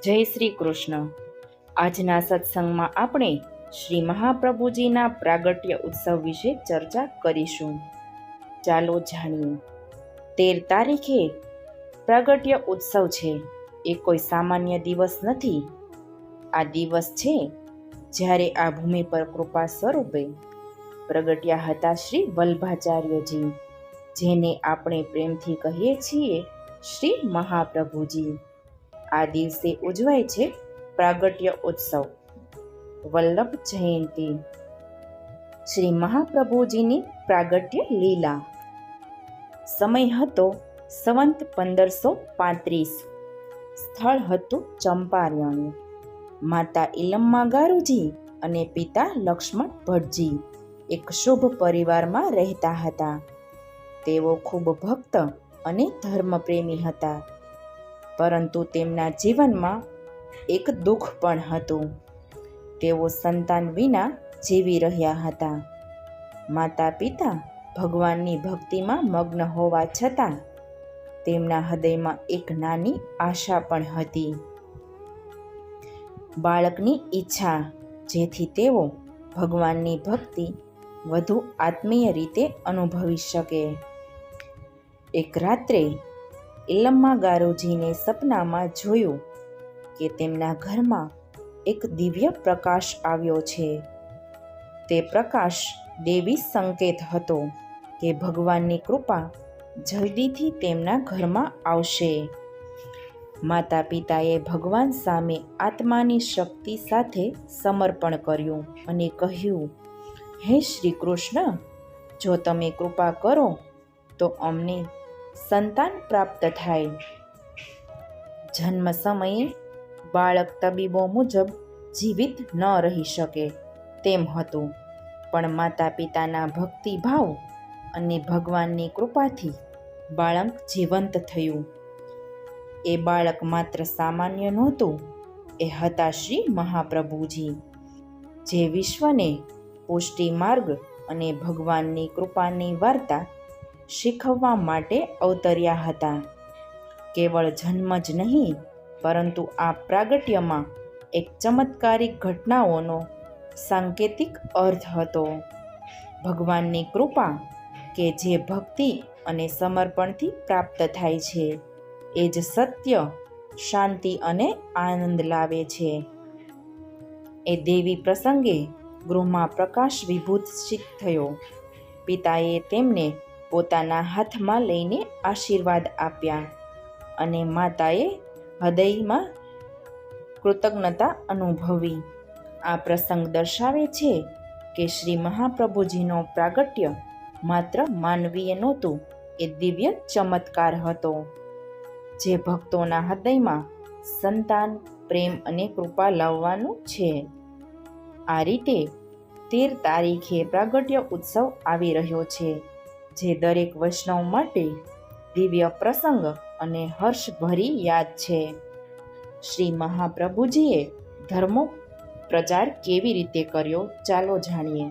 જય શ્રી કૃષ્ણ. આજના સત્સંગમાં આપણે શ્રી મહાપ્રભુજીના પ્રાગટ્ય ઉત્સવ વિશે ચર્ચા કરીશું. ચાલો જાણીએ. 13 તારીખે પ્રાગટ્ય ઉત્સવ છે. એ કોઈ સામાન્ય દિવસ નથી. આ દિવસ છે જ્યારે આ ભૂમિ પર કૃપા સ્વરૂપે પ્રગટ્યા હતા શ્રી વલ્લભાચાર્યજી, જેને આપણે પ્રેમથી કહીએ છીએ શ્રી મહાપ્રભુજી. આ દિવસે ઉજવાય છે પ્રાગટ્ય ઉત્સવ, વલ્લભ જયંતી, શ્રી મહાપ્રભુજીની પ્રાગટ્ય લીલા. સમય હતો સંવંત 1535. સ્થળ હતું ચંપારણ્ય. માતા ઇલમ્મા ગારુજી અને પિતા લક્ષ્મણ ભટ્ટજી એક શુભ પરિવારમાં રહેતા હતા. તેઓ ખૂબ ભક્ત અને ધર્મપ્રેમી હતા, પરંતુ તેમના જીવનમાં એક દુઃખ પણ હતું. તેઓ સંતાન વિના જીવી રહ્યા હતા. માતા પિતા ભગવાનની ભક્તિમાં મગ્ન હોવા છતાં તેમના હૃદયમાં એક નાની આશા પણ હતી, બાળકની ઈચ્છા, જેથી તેઓ ભગવાનની ભક્તિ વધુ આત્મીય રીતે અનુભવી શકે. એક રાત્રે ઇલમ્મા ગારુજીને સપનામાં જોયું કે તેમના ઘરમાં એક દિવ્ય પ્રકાશ આવ્યો છે. તે પ્રકાશ દેવી સંકેત હતો કે ભગવાનની કૃપા જલ્દીથી તેમના ઘરમાં આવશે. માતા પિતાએ ભગવાન સામે આત્માની શક્તિ સાથે સમર્પણ કર્યું અને કહ્યું, હે શ્રી કૃષ્ણ, જો તમે કૃપા કરો તો અમને સંતાન પ્રાપ્ત થાય. જન્મ સમયે બાળક તબીબો મુજબ જીવિત ન રહી શકે તેમ હતું, પણ માતા પિતાના ભક્તિભાવ અને ભગવાનની કૃપાથી બાળક જીવંત થયું. એ બાળક માત્ર સામાન્ય નહોતું, એ હતા શ્રી મહાપ્રભુજી, જે વિશ્વને પુષ્ટિ માર્ગ અને ભગવાનની કૃપાની વાર્તા શીખવવા માટે અવતર્યા હતા. કેવળ જન્મ જ નહીં, પરંતુ આ પ્રાગટ્યમાં એક ચમત્કારિક ઘટનાઓનો સાંકેતિક અર્થ હતો. ભગવાનની કૃપા કે જે ભક્તિ અને સમર્પણથી પ્રાપ્ત થાય છે, એ જ સત્ય, શાંતિ અને આનંદ લાવે છે. એ દેવી પ્રસંગે ગૃહમાં પ્રકાશ વિભૂષિત થયો. પિતાએ તેમને પોતાના હાથમાં લઈને આશીર્વાદ આપ્યા અને માતાએ હૃદયમાં કૃતજ્ઞતા અનુભવી. આ પ્રસંગ દર્શાવે છે કે શ્રી મહાપ્રભુજીનો પ્રાગટ્ય માત્ર માનવીય નહોતું, એ દિવ્ય ચમત્કાર હતો, જે ભક્તોના હૃદયમાં સંતાન, પ્રેમ અને કૃપા લાવવાનું છે. આ રીતે 13 તારીખે પ્રાગટ્ય ઉત્સવ આવી રહ્યો છે, જે દરેક વૈષ્ણવ માટે દિવ્ય પ્રસંગ અને હર્ષભરી યાદ છે. શ્રી મહાપ્રભુજીએ ધર્મનો પ્રચાર કેવી રીતે કર્યો, ચાલો જાણીએ.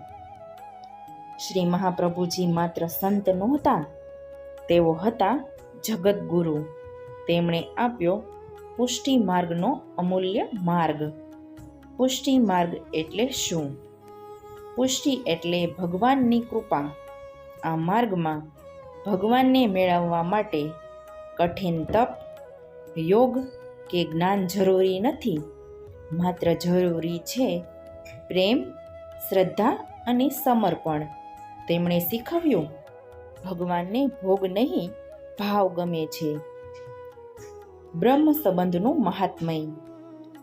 શ્રી મહાપ્રભુજી માત્ર સંત નહોતા, તેઓ હતા જગતગુરુ. તેમણે આપ્યો પુષ્ટિ માર્ગનો અમૂલ્ય માર્ગ. પુષ્ટિ માર્ગ એટલે શું? પુષ્ટિ એટલે ભગવાનની કૃપા. આ માર્ગમાં ભગવાનને મેળવવા માટે કઠિન તપ, યોગ કે જ્ઞાન જરૂરી નથી. માત્ર જરૂરી છે પ્રેમ, શ્રદ્ધા અને સમર્પણ. તેમણે શીખવ્યું, ભગવાનને ભોગ નહીં, ભાવ ગમે છે. બ્રહ્મ સંબંધનું મહાત્મય.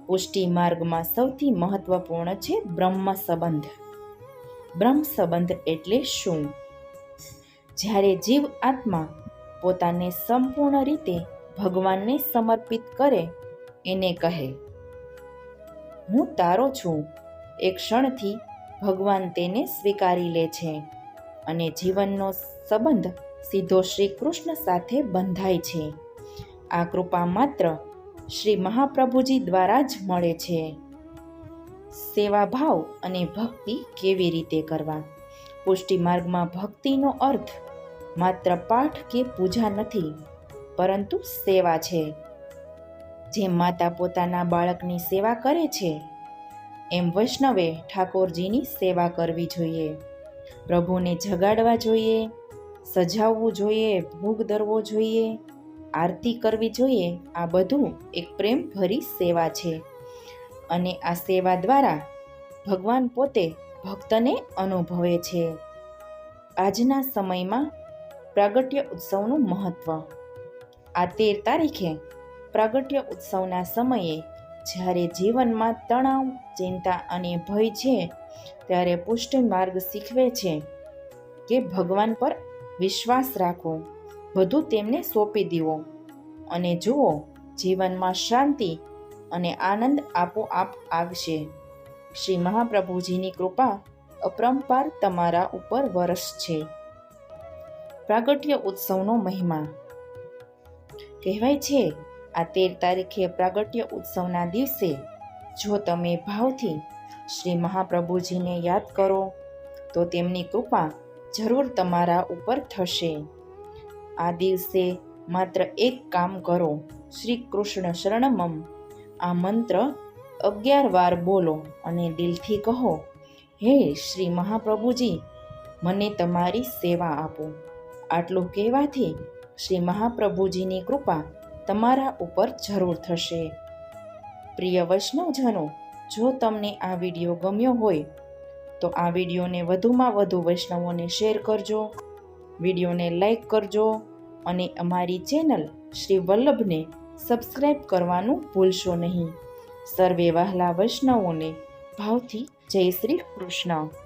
પુષ્ટિ માર્ગમાં સૌથી મહત્વપૂર્ણ છે બ્રહ્મ સંબંધ. બ્રહ્મ સંબંધ એટલે શું? જ્યારે જીવ આત્મા પોતાને સંપૂર્ણ રીતે ભગવાનને સમર્પિત કરે, એને કહે, હું તારો છું. એક ક્ષણથી ભગવાન તેને સ્વીકારી લે છે અને જીવનનો સંબંધ સીધો શ્રી કૃષ્ણ સાથે બંધાય છે. આ કૃપા માત્ર શ્રી મહાપ્રભુજી દ્વારા જ મળે છે. સેવાભાવ અને ભક્તિ કેવી રીતે કરવા? પુષ્ટિ માર્ગમાં ભક્તિનો અર્થ માત્ર પાઠ કે પૂજા નથી, પરંતુ સેવા છે. જેમ માતા પોતાના બાળકની સેવા કરે છે એમ વૈષ્ણવે ઠાકોરજીની સેવા કરવી જોઈએ. પ્રભુને જગાડવા જોઈએ, સજાવવું જોઈએ, ભોગ ધરવો જોઈએ, આરતી કરવી જોઈએ. આ બધું એક પ્રેમ ભરી સેવા છે અને આ સેવા દ્વારા ભગવાન પોતે ભક્તને અનુભવે છે. આજના સમયમાં પ્રાગટ્ય ઉત્સવનું મહત્વ. આ 13 તારીખે પ્રાગટ્ય ઉત્સવના સમયે જ્યારે જીવનમાં તણાવ, ચિંતા અને ભય છે ત્યારે પુષ્ટિ માર્ગ શીખવે છે કે ભગવાન પર વિશ્વાસ રાખો, બધું તેમને સોંપી દેવો અને જુઓ જીવનમાં શાંતિ અને આનંદ આપોઆપ આવશે. શ્રી મહાપ્રભુજીની કૃપા અપરંપાર તમારા ઉપર વરસશે. પ્રાગટ્ય ઉત્સવનો મહિમા. કહેવાય છે આ 13 તારીખે પ્રાગટ્ય ઉત્સવના દિવસે જો તમે ભાવથી શ્રી મહાપ્રભુજીને યાદ કરો તો તેમની કૃપા જરૂર તમારા ઉપર થશે. આ દિવસે માત્ર એક કામ કરો, શ્રી કૃષ્ણ શરણમમ આ મંત્ર 11 વાર બોલો અને દિલથી કહો, હે શ્રી મહાપ્રભુજી, મને તમારી સેવા આપો. આટલું કહેવાથી શ્રી મહાપ્રભુજીની કૃપા તમારા ઉપર જરૂર થશે. પ્રિય વૈષ્ણવજનો, જો તમને આ વિડીયો ગમ્યો હોય તો આ વિડીયોને વધુમાં વધુ વૈષ્ણવોને શેર કરજો, વિડીયોને લાઈક કરજો અને અમારી ચેનલ શ્રી વલ્લભને સબસ્ક્રાઈબ કરવાનું ભૂલશો નહીં. સર્વે વહાલા વૈષ્ણવોને ભાવથી જય શ્રી કૃષ્ણ.